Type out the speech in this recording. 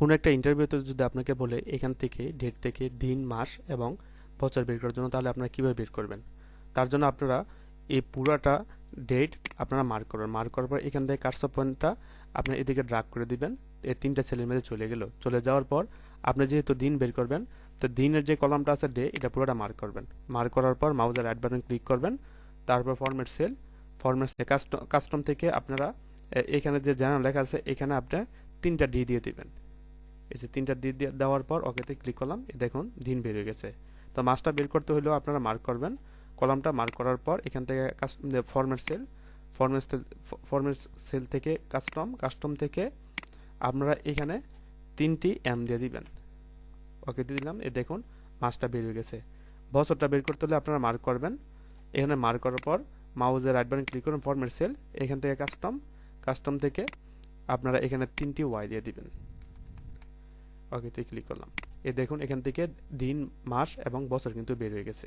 কোনো একটা ইন্টারভিউতে যদি আপনাকে বলে এখান থেকে ডেট থেকে দিন মাস এবং বছর বের করার জন্য, তাহলে আপনারা কীভাবে বের করবেন? তার জন্য আপনারা এই পুরাটা ডেট আপনারা মার্ক করবেন। মার্ক করার পর এখান থেকে কার্সর পয়েন্টটা আপনার এদিকে ড্রাগ করে দিবেন। এই তিনটা সেলের মধ্যে চলে গেল। চলে যাওয়ার পর আপনি যেহেতু দিন বের করবেন, তো দিনের যে কলামটা আছে ডে, এটা পুরোটা মার্ক করবেন। মার্ক করার পর মাউসের রাইট বাটন ক্লিক করবেন। তারপর ফরম্যাট সেল, কাস্টম থেকে আপনারা এখানে যে জেনারেল লেখা আছে এখানে আপনার 3টা ডি দিয়ে দিবেন। এই যে 3টা ডি দেওয়ার পর ওকেতে ক্লিক করলাম, দেখুন দিন বের হয়ে গেছে। তো মাসটা বের করতে হলেও আপনারা মার্ক করবেন। কলামটা মার্ক করার পর এখান থেকে ফরম্যাট সেল থেকে কাস্টম থেকে আপনারা এখানে 3টি এম দিয়ে দিবেন। ওকে দিয়ে দিলাম, দেখুন মাসটা বের হয়ে গেছে। বছরটা বের করতে হলে আপনারা মার্ক করবেন। এখানে মার্ক করার পর মাউসের রাইট বাটন ক্লিক করুন, ফরম্যাট সেল, এখান থেকে কাস্টম থেকে আপনারা এখানে 3টি ওয়াই দিয়ে দিবেন। ওকেতে ক্লিক করলাম, দেখুন এখান থেকে দিন মাস এবং বছর কিন্তু বের হয়ে গেছে।